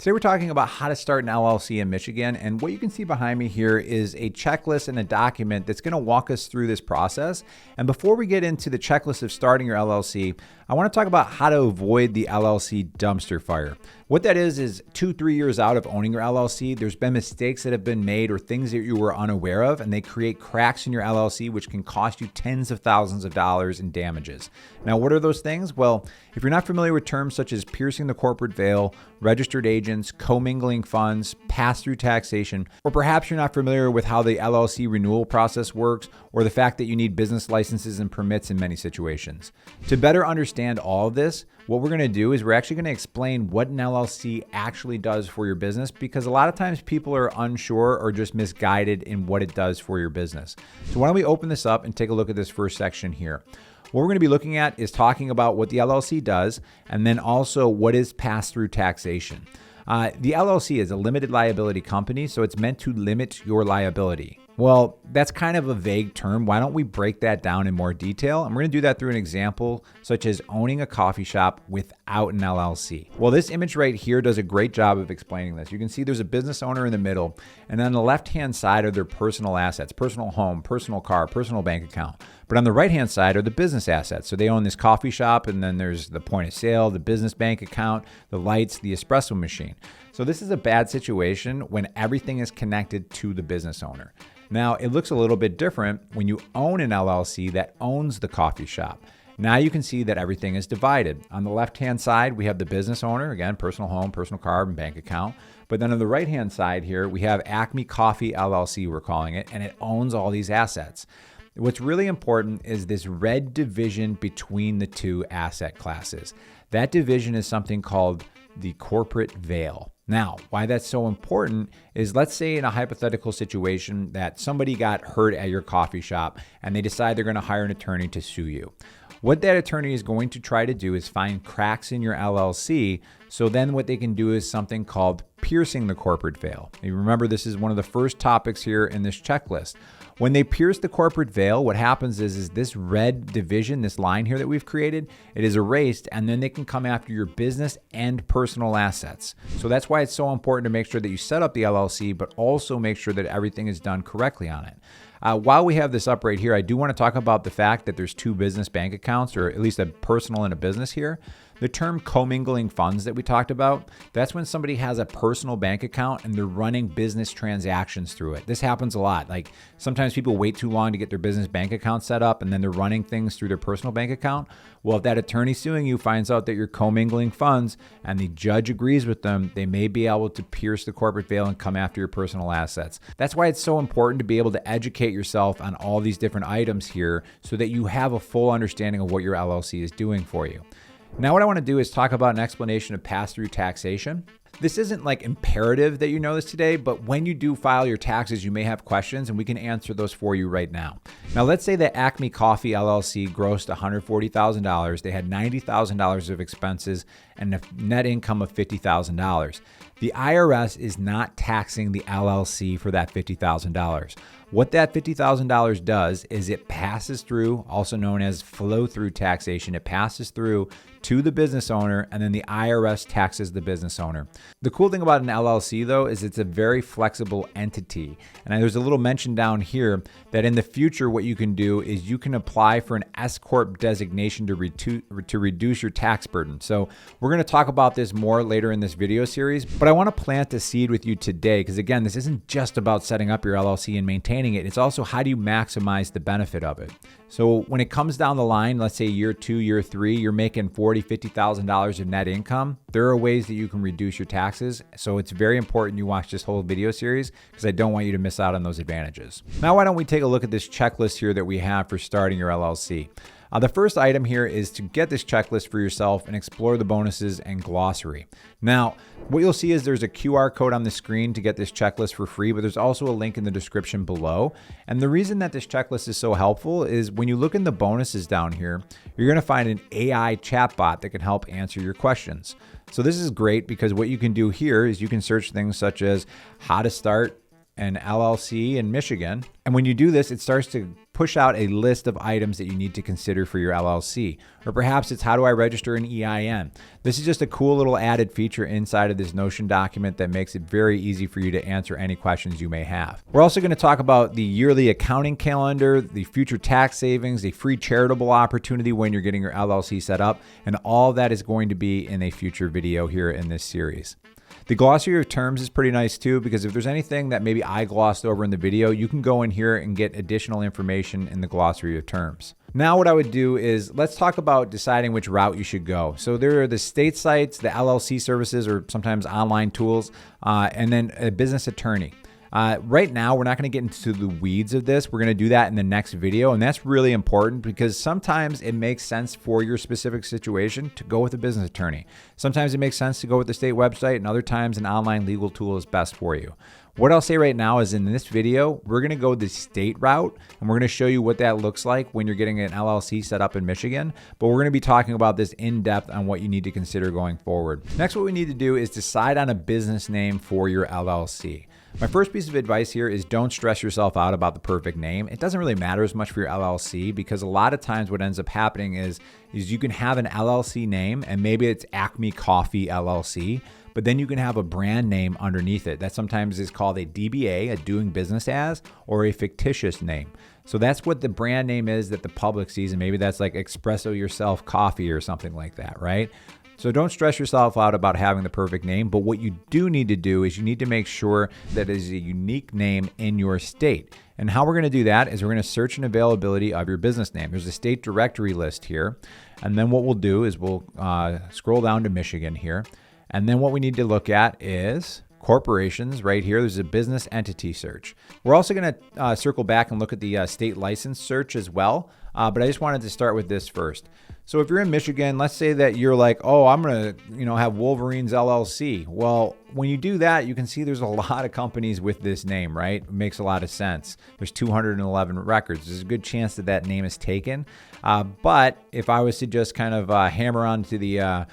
Today we're talking about how to start an LLC in Michigan, and what you can see behind me here is a checklist and a document that's going to walk us through this process. And before we get into the checklist of starting your LLC, I want to talk about how to avoid the LLC dumpster fire. What that is 2-3 years out of owning your LLC, there's been mistakes that have been made or things that you were unaware of, and they create cracks in your LLC, which can cost you tens of thousands of dollars in damages. Now, what are those things? Well, if you're not familiar with terms such as piercing the corporate veil, registered agents, commingling funds, pass-through taxation, or perhaps you're not familiar with how the LLC renewal process works, or the fact that you need business licenses and permits in many situations. To better understand all of this, what we're going to do is we're actually going to explain what an LLC actually does for your business, because a lot of times people are unsure or just misguided in what it does for your business. So why don't we open this up and take a look at this first section here. What we're going to be looking at is talking about what the LLC does, and then also what is pass-through taxation. The LLC is a limited liability company, so it's meant to limit your liability. Well, that's kind of a vague term. Why don't we break that down in more detail? And we're going to do that through an example, such as owning a coffee shop without an LLC. Well, this image right here does a great job of explaining this. You can see there's a business owner in the middle, and on the left-hand side are their personal assets, personal home, personal car, personal bank account. But on the right-hand side are the business assets. So they own this coffee shop, and then there's the point of sale, the business bank account, the lights, the espresso machine. So this is a bad situation when everything is connected to the business owner. Now, it looks a little bit different when you own an LLC that owns the coffee shop. Now you can see that everything is divided. On the left-hand side, we have the business owner, again, personal home, personal car, and bank account. But then on the right-hand side here, we have Acme Coffee LLC, we're calling it, and it owns all these assets. What's really important is this red division between the two asset classes. That division is something called the corporate veil. Now, why that's so important is, let's say in a hypothetical situation that somebody got hurt at your coffee shop and they decide they're going to hire an attorney to sue you. What that attorney is going to try to do is find cracks in your LLC. So then what they can do is something called piercing the corporate veil. You remember, this is one of the first topics here in this checklist. When they pierce the corporate veil, what happens is this red division, this line here that we've created, it is erased, and then they can come after your business and personal assets. So that's why it's so important to make sure that you set up the LLC, but also make sure that everything is done correctly on it. While we have this up right here, I do want to talk about the fact that there's two business bank accounts, or at least a personal and a business here. The term commingling funds that we talked about, that's when somebody has a personal bank account and they're running business transactions through it. This happens a lot. Like, sometimes people wait too long to get their business bank account set up, and then they're running things through their personal bank account. Well, if that attorney suing you finds out that you're commingling funds and the judge agrees with them, they may be able to pierce the corporate veil and come after your personal assets. That's why it's so important to be able to educate yourself on all these different items here so that you have a full understanding of what your LLC is doing for you. Now, what I want to do is talk about an explanation of pass-through taxation. This isn't like imperative that you know this today, but when you do file your taxes, you may have questions, and we can answer those for you right now. Now, let's say that Acme Coffee LLC grossed $140,000. They had $90,000 of expenses and a net income of $50,000. The IRS is not taxing the LLC for that $50,000. What that $50,000 does is it passes through, also known as flow-through taxation. It passes through to the business owner, and then the IRS taxes the business owner. The cool thing about an LLC, though, is it's a very flexible entity. And there's a little mention down here that in the future, what you can do is you can apply for an S-Corp designation to reduce your tax burden. So we're going to talk about this more later in this video series, but I want to plant a seed with you today, because again, this isn't just about setting up your LLC and maintaining it. It's also, how do you maximize the benefit of it? So when it comes down the line, let's say year 2, year 3, you're making $40,000, $50,000 of net income. There are ways that you can reduce your taxes. So it's very important you watch this whole video series, because I don't want you to miss out on those advantages. Now, why don't we take a look at this checklist here that we have for starting your LLC? The first item here is to get this checklist for yourself and explore the bonuses and glossary. Now, what you'll see is there's a QR code on the screen to get this checklist for free, but there's also a link in the description below. And the reason that this checklist is so helpful is when you look in the bonuses down here, you're going to find an AI chatbot that can help answer your questions. So this is great, because what you can do here is you can search things such as how to start an LLC in Michigan. And when you do this, it starts to push out a list of items that you need to consider for your LLC. Or perhaps it's, how do I register an EIN? This is just a cool little added feature inside of this Notion document that makes it very easy for you to answer any questions you may have. We're also going to talk about the yearly accounting calendar, the future tax savings, the free charitable opportunity when you're getting your LLC set up, and all that is going to be in a future video here in this series. The glossary of terms is pretty nice too, because if there's anything that maybe I glossed over in the video, you can go in here and get additional information in the glossary of terms. Now what I would do is, let's talk about deciding which route you should go. So there are the state sites, the LLC services, or sometimes online tools, and then a business attorney. Right now, we're not going to get into the weeds of this. We're going to do that in the next video. And that's really important because sometimes it makes sense for your specific situation to go with a business attorney. Sometimes it makes sense to go with the state website, and other times an online legal tool is best for you. What I'll say right now is, in this video, we're going to go the state route, and we're going to show you what that looks like when you're getting an LLC set up in Michigan. But we're going to be talking about this in depth on what you need to consider going forward. Next, what we need to do is decide on a business name for your LLC. My first piece of advice here is, don't stress yourself out about the perfect name. It doesn't really matter as much for your LLC, because a lot of times what ends up happening is you can have an LLC name, and maybe it's Acme Coffee LLC, but then you can have a brand name underneath it that sometimes is called a DBA, a doing business as, or a fictitious name. So that's what the brand name is that the public sees, and maybe that's like Espresso Yourself Coffee or something like that, right? So don't stress yourself out about having the perfect name, but what you do need to do is you need to make sure that it is a unique name in your state. And how we're going to do that is we're going to search an availability of your business name. There's a state directory list here. And then what we'll do is we'll scroll down to Michigan here. And then what we need to look at is corporations right here. There's a business entity search. We're also going to circle back and look at the state license search as well. But I just wanted to start with this first. So if you're in Michigan, let's say that you're like, oh, I'm going to, have Wolverines LLC. Well, when you do that, you can see there's a lot of companies with this name, right? It makes a lot of sense. There's 211 records. There's a good chance that that name is taken. But if I was to just kind of hammer onto the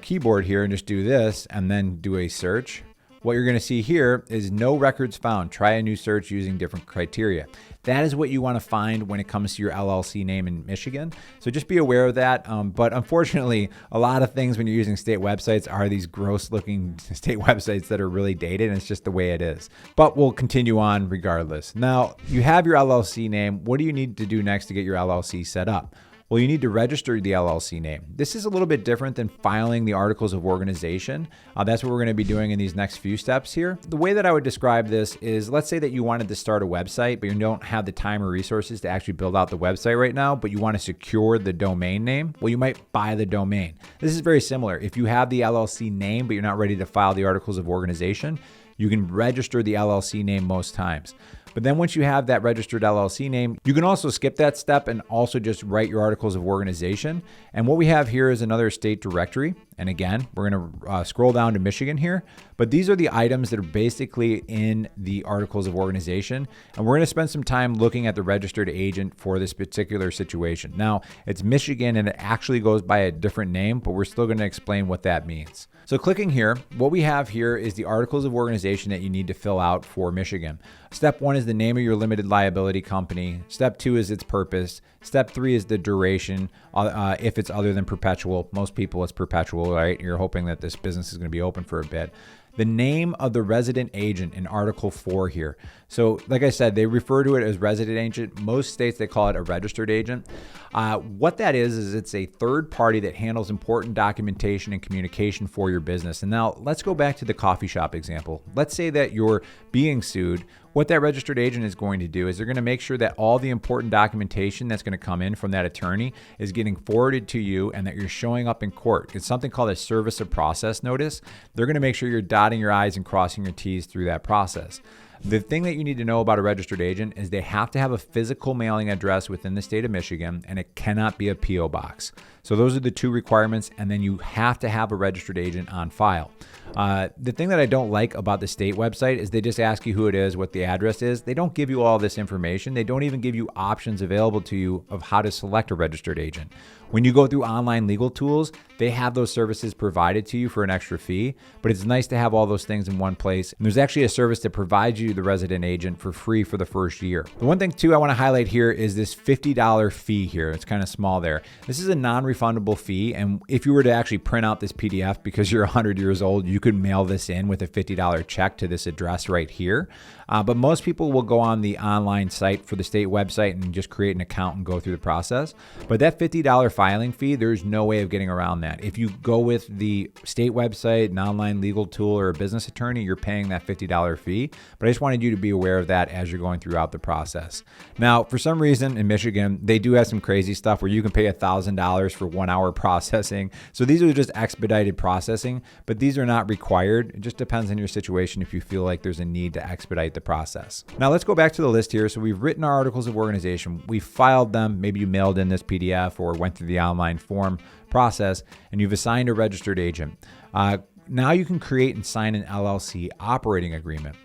keyboard here and just do this and then do a search, what you're going to see here is no records found. Try a new search using different criteria. That is what you want to find when it comes to your LLC name in Michigan. So just be aware of that. But unfortunately, a lot of things when you're using state websites are these gross looking state websites that are really dated, and it's just the way it is. But we'll continue on regardless. Now, you have your LLC name. What do you need to do next to get your LLC set up? Well, you need to register the LLC name. This is a little bit different than filing the articles of organization. That's what we're going to be doing in these next few steps here. The way that I would describe this is, let's say that you wanted to start a website, but you don't have the time or resources to actually build out the website right now, but you want to secure the domain name. Well, you might buy the domain. This is very similar. If you have the LLC name, but you're not ready to file the articles of organization, you can register the LLC name most times. But then once you have that registered LLC name, you can also skip that step and also just write your articles of organization. And what we have here is another state directory. And again, we're going to scroll down to Michigan here. But these are the items that are basically in the articles of organization. And we're going to spend some time looking at the registered agent for this particular situation. Now, it's Michigan and it actually goes by a different name, but we're still going to explain what that means. So clicking here, what we have here is the articles of organization that you need to fill out for Michigan. Step 1 is the name of your limited liability company. Step 2 is its purpose. Step 3 is the duration. If it's other than perpetual, most people it's perpetual, right? You're hoping that this business is going to be open for a bit. The name of the resident agent in Article 4 here. So like I said, they refer to it as resident agent. Most states, they call it a registered agent. What that is it's a third party that handles important documentation and communication for your business. And now let's go back to the coffee shop example. Let's say that you're being sued. What that registered agent is going to do is they're going to make sure that all the important documentation that's going to come in from that attorney is getting forwarded to you and that you're showing up in court. It's something called a service of process notice. They're going to make sure you're dotting your I's and crossing your T's through that process. The thing that you need to know about a registered agent is they have to have a physical mailing address within the state of Michigan, and it cannot be a P.O. box. So those are the two requirements, and then you have to have a registered agent on file. The thing that I don't like about the state website is they just ask you who it is, what the address is. They don't give you all this information. They don't even give you options available to you of how to select a registered agent. When you go through online legal tools, they have those services provided to you for an extra fee, but it's nice to have all those things in one place. And there's actually a service that provides you the resident agent for free for the first year. The one thing too I want to highlight here is this $50 fee here. It's kind of small there. This is a non-refundable fee, and if you were to actually print out this PDF because you're 100 years old, you could mail this in with a $50 check to this address right here. But most people will go on the online site for the state website and just create an account and go through the process. But that $50 filing fee, there's no way of getting around that. If you go with the state website, an online legal tool, or a business attorney, you're paying that $50 fee. But I just wanted you to be aware of that as you're going throughout the process. Now, for some reason in Michigan, they do have some crazy stuff where you can pay $1,000 for 1 hour processing. So these are just expedited processing, but these are not required. It just depends on your situation if you feel like there's a need to expedite the process. Now let's go back to the list here. So we've written our articles of organization. We filed them. Maybe you mailed in this PDF or went through the online form process, and you've assigned a registered agent. Now you can create and sign an LLC operating agreement.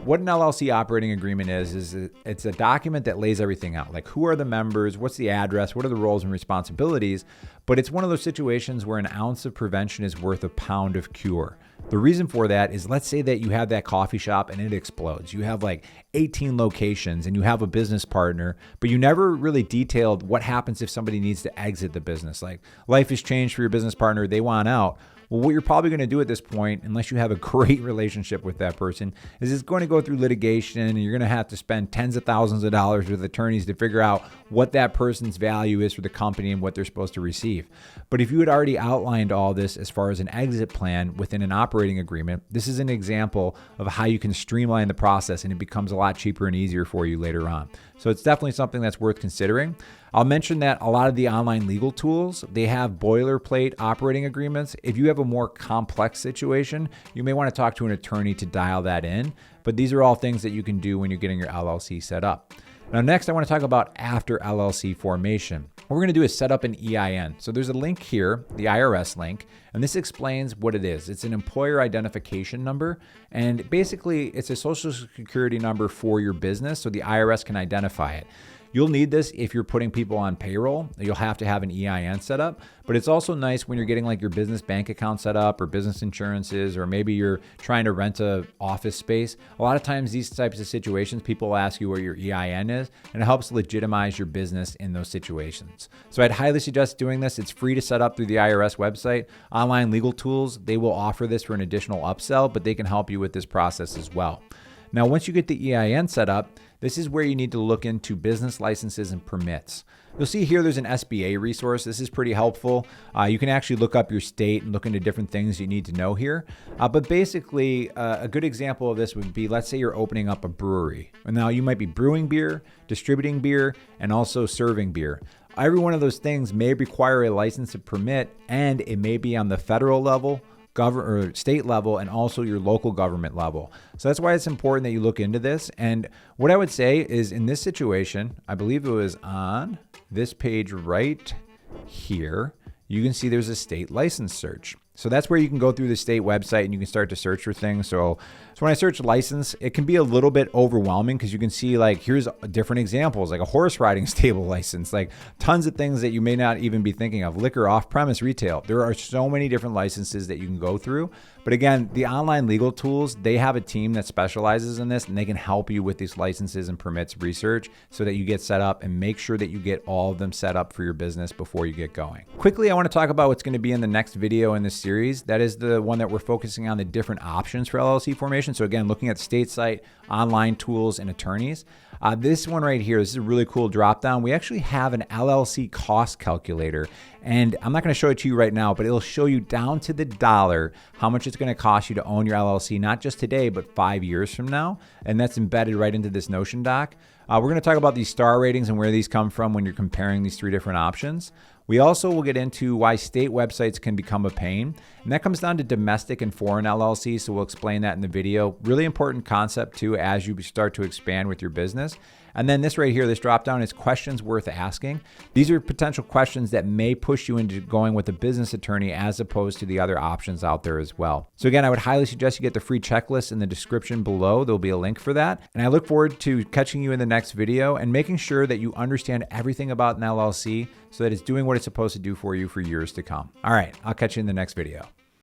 What an LLC operating agreement is it's a document that lays everything out, like who are the members, what's the address, what are the roles and responsibilities, but it's one of those situations where an ounce of prevention is worth a pound of cure. The reason for that is, let's say that you have that coffee shop and it explodes. You have like 18 locations and you have a business partner, but you never really detailed what happens if somebody needs to exit the business. Like life has changed for your business partner, they want out. Well, what you're probably going to do at this point, unless you have a great relationship with that person, is it's going to go through litigation, and you're going to have to spend tens of thousands of dollars with attorneys to figure out what that person's value is for the company and what they're supposed to receive. But if you had already outlined all this as far as an exit plan within an operating agreement, this is an example of how you can streamline the process, and it becomes a lot cheaper and easier for you later on. So it's definitely something that's worth considering. I'll mention that a lot of the online legal tools, they have boilerplate operating agreements. If you have a more complex situation, you may want to talk to an attorney to dial that in. But these are all things that you can do when you're getting your LLC set up. Now, next, I want to talk about after LLC formation. What we're going to do is set up an EIN. So there's a link here, the IRS link, and this explains what it is. It's an employer identification number, and basically it's a social security number for your business so the IRS can identify it. You'll need this if you're putting people on payroll. You'll have to have an EIN set up, but it's also nice when you're getting like your business bank account set up or business insurances, or maybe you're trying to rent a office space. A lot of times these types of situations, people will ask you what your EIN is, and it helps legitimize your business in those situations. So I'd highly suggest doing this. It's free to set up through the IRS website. Online legal tools, they will offer this for an additional upsell, but they can help you with this process as well. Now, once you get the EIN set up, this is where you need to look into business licenses and permits. You'll see here there's an SBA resource. This is pretty helpful. You can actually look up your state and look into different things you need to know here. But basically, a good example of this would be, let's say you're opening up a brewery. And now you might be brewing beer, distributing beer, and also serving beer. Every one of those things may require a license and permit, and it may be on the federal level, or state level, and also your local government level. So that's why it's important that you look into this. And what I would say is, in this situation, I believe it was on this page right here, you can see there's a state license search. So that's where you can go through the state website and you can start to search for things. So when I search license, it can be a little bit overwhelming because you can see like, here's different examples, like a horse riding stable license, like tons of things that you may not even be thinking of, liquor, off-premise retail. There are so many different licenses that you can go through. But again, the online legal tools, they have a team that specializes in this, and they can help you with these licenses and permits research so that you get set up, and make sure that you get all of them set up for your business before you get going. Quickly, I want to talk about what's going to be in the next video in this series. That is the one that we're focusing on the different options for LLC formation. So again, looking at state site, online tools, and attorneys. This one right here, this is a really cool drop down. We actually have an LLC cost calculator, and I'm not going to show it to you right now, but it'll show you down to the dollar how much it's going to cost you to own your LLC, not just today, but 5 years from now. And that's embedded right into this Notion doc. We're going to talk about these star ratings and where these come from when you're comparing these three different options. We also will get into why state websites can become a pain, and that comes down to domestic and foreign LLCs, so we'll explain that in the video. Really important concept too as you start to expand with your business. And then this right here, this drop down is questions worth asking. These are potential questions that may push you into going with a business attorney as opposed to the other options out there as well. So again, I would highly suggest you get the free checklist in the description below. There'll be a link for that. And I look forward to catching you in the next video and making sure that you understand everything about an LLC so that it's doing what it's supposed to do for you for years to come. All right, I'll catch you in the next video.